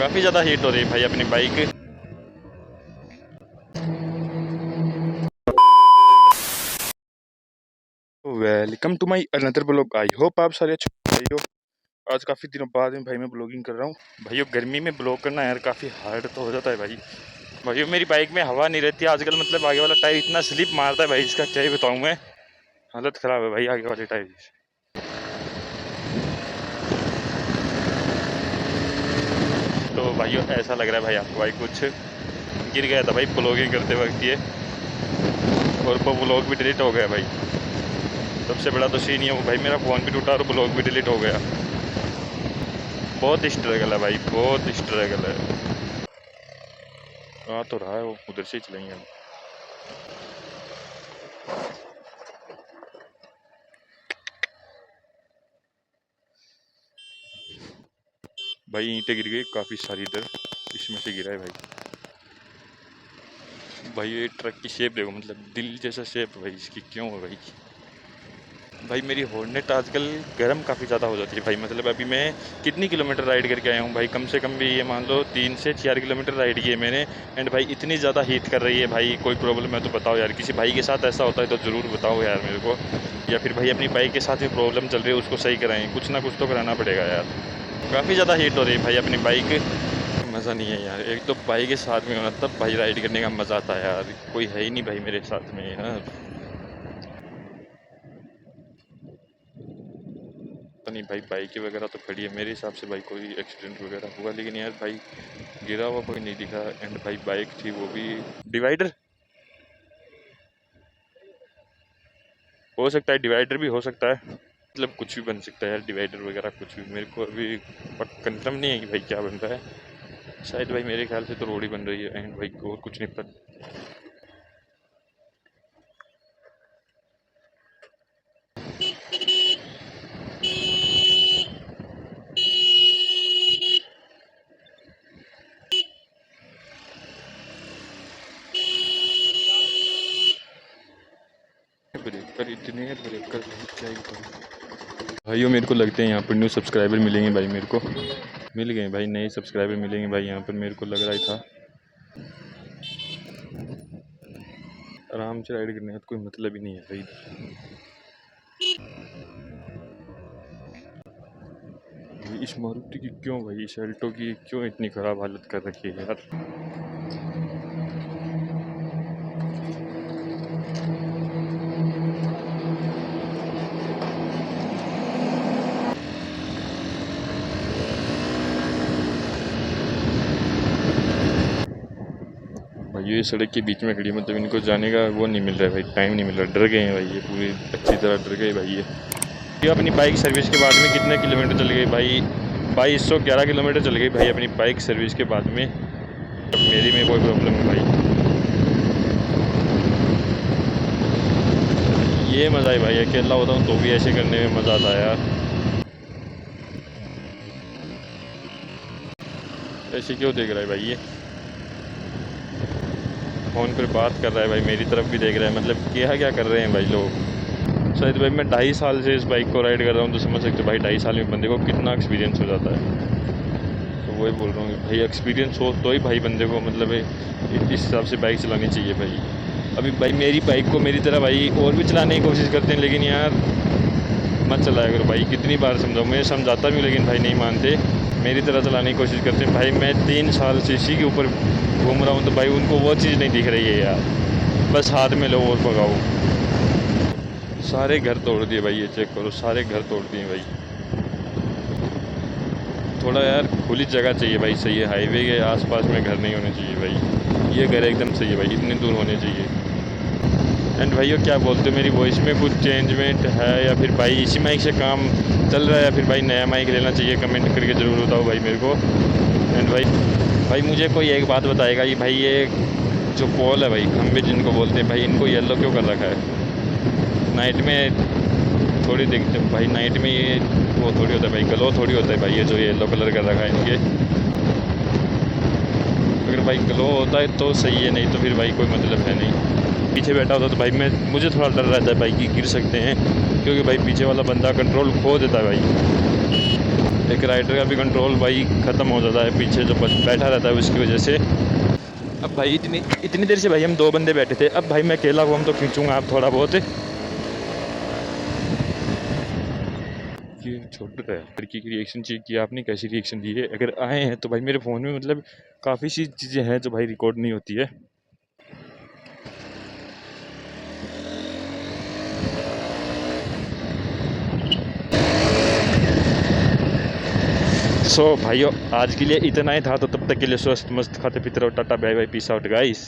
काफ़ी ज़्यादा हीट हो रही है भाई अपनी bike. Welcome to my another blog. I hope आप सारे अच्छे भाइयों। आज काफ़ी दिनों बाद में भाई मैं ब्लॉगिंग कर रहा हूँ भाइयों। गर्मी में ब्लॉग करना यार काफ़ी हार्ड तो हो जाता है भाई। भाइयों मेरी बाइक में हवा नहीं रहती आजकल, मतलब आगे वाला टायर इतना स्लिप मारता है भाई, इसका क्या ही बताऊँ मैं। हालत ख़राब है भाई आगे वाले टायर की। तो भाइयों ऐसा लग रहा है भाई आपको भाई कुछ गिर गया था भाई ब्लॉगिंग करते वक्त ये, और वो ब्लॉग भी डिलीट हो गया भाई। सबसे बड़ा तो सीन ये हो भाई, मेरा फ़ोन भी टूटा और ब्लॉग भी डिलीट हो गया। बहुत स्ट्रगल है भाई, बहुत स्ट्रगल है। आ तो रहा है वो, उधर से ही चलेंगे हम। भाई ईंटें गिर गई काफ़ी सारी इधर, इसमें से गिरा है भाई। भाई ये ट्रक की शेप देखो, मतलब दिल जैसा शेप है भाई इसकी, क्यों है भाई। भाई मेरी हॉर्नेट आजकल गर्म काफ़ी ज़्यादा हो जाती है भाई। मतलब अभी मैं कितनी किलोमीटर राइड करके आया हूँ भाई, कम से कम भी ये मान लो 3 से 4 किलोमीटर राइड की है मैंने। एंड भाई इतनी ज़्यादा हीट कर रही है भाई। कोई प्रॉब्लम है तो बताओ यार, किसी भाई के साथ ऐसा होता है तो ज़रूर बताओ यार मेरे को। या फिर भाई अपनी बाइक के साथ भी प्रॉब्लम चल रही है उसको सही कराएं, कुछ ना कुछ तो कराना पड़ेगा यार। काफ़ी ज़्यादा हीट हो रही है भाई अपनी बाइक। मज़ा नहीं है यार, एक तो बाइक के साथ में होना तब भाई राइड करने का मज़ा आता है यार। कोई है ही नहीं भाई मेरे साथ में यार। पता नहीं भाई, बाइक वगैरह तो खड़ी है, मेरे हिसाब से भाई कोई एक्सीडेंट वगैरह हुआ, लेकिन यार भाई गिरा हुआ कोई नहीं दिखा। एंड भाई बाइक थी वो भी डिवाइडर, हो सकता है डिवाइडर भी हो सकता है, मतलब कुछ भी बन सकता है यार, डिवाइडर वगैरह कुछ भी। मेरे को अभी कंफर्म नहीं है कि भाई क्या बन रहा है। शायद भाई मेरे ख्याल से तो रोड ही बन रही है। एंड भाई और कुछ नहीं पता। ब्रेक पर इतने ब्रेक कर क्या ही बताऊँ भाइयों। मेरे को लगते हैं यहाँ पर न्यू सब्सक्राइबर मिलेंगे भाई मेरे को। मिल गए भाई, नए सब्सक्राइबर मिलेंगे भाई यहाँ पर, मेरे को लग रहा ही था। आराम से राइड करने का तो कोई मतलब ही नहीं है भाई। इस मारुति की क्यों भाई, इस अल्टो की क्यों इतनी ख़राब हालत कर रखी है यार। भाई ये सड़क के बीच में खड़ी, मतलब इनको जाने का वो नहीं मिल रहा है भाई, टाइम नहीं मिल रहा। डर गए हैं भाई ये, पूरी अच्छी तरह डर गए भाई ये अपनी बाइक सर्विस के बाद में कितने किलोमीटर चल गए भाई, 2211 किलोमीटर चल गई भाई अपनी बाइक सर्विस के बाद में। अब मेरी में कोई प्रॉब्लम है भाई। ये मज़ा है भाई, अकेला होता हूँ तो भी ऐसे करने में मज़ा आता है यार। ऐसे क्यों देख रहा है भाई ये, फ़ोन पर बात कर रहा है भाई, मेरी तरफ भी देख रहा है। मतलब क्या कर रहे हैं भाई लोग। शायद भाई मैं 2.5 साल से इस बाइक को राइड कर रहा हूँ, तो समझ सकते हो भाई 2.5 साल में बंदे को कितना एक्सपीरियंस हो जाता है। तो वही बोल रहा हूँ भाई, एक्सपीरियंस हो तो ही भाई बंदे को मतलब इस हिसाब से बाइक चलानी चाहिए भाई। अभी भाई मेरी बाइक को मेरी तरह भाई और भी चलाने की कोशिश करते हैं, लेकिन यार मत चलाया करो भाई। कितनी बार समझाऊँ, मैं समझाता भी हूँ लेकिन भाई नहीं मानते। मेरी तरह चलाने की कोशिश करते हैं भाई। मैं 3 साल से इसी के ऊपर घूम रहा हूँ, तो भाई उनको वो चीज़ नहीं दिख रही है यार। बस हाथ में लो और भगाओ। सारे घर तोड़ दिए भाई, ये चेक करो, सारे घर तोड़ दिए भाई। थोड़ा यार खुली जगह चाहिए भाई, सही है। हाईवे के आसपास में घर नहीं होने चाहिए भाई। ये घर एकदम सही है भाई, इतने दूर होने चाहिए। एंड भाइयों क्या बोलते हो, मेरी वॉइस में कुछ चेंजमेंट है या फिर भाई इसी माइक से काम चल रहा है, या फिर भाई नया माइक लेना चाहिए? कमेंट करके ज़रूर बताओ भाई मेरे को। एंड भाई मुझे कोई एक बात बताएगा कि भाई ये जो पोल है भाई, खंबे जिनको बोलते हैं भाई, इनको येलो क्यों कर रखा है? नाइट में थोड़ी दिखते भाई, नाइट में ये वो थोड़ी होता है भाई, ग्लो थोड़ी होता है भाई, ये जो येलो कलर कर रखा है इनके। अगर भाई ग्लो होता है तो सही है, नहीं तो फिर भाई कोई मतलब है नहीं। पीछे बैठा होता तो भाई मुझे थोड़ा डर रहता है भाई कि गिर सकते हैं, क्योंकि भाई पीछे वाला बंदा कंट्रोल खो देता है भाई। एक राइडर का भी कंट्रोल भाई ख़त्म हो जाता है, पीछे जो बैठा रहता है उसकी वजह से। अब भाई इतनी देर से भाई हम 2 बंदे बैठे थे, अब भाई मैं अकेला हुआ, हम तो खींचूंगा आप थोड़ा बहुत। ये छोड़ रहा है लड़की की रिएक्शन चेक किया आपने, कैसी रिएक्शन दी है। अगर आए हैं तो भाई मेरे फ़ोन में मतलब काफ़ी सी चीज़ें हैं जो भाई रिकॉर्ड नहीं होती है। सो भाइयों आज के लिए इतना ही था, तो तब तक के लिए स्वस्थ मस्त खाते पीते रहो। Tata bye bye, peace out guys.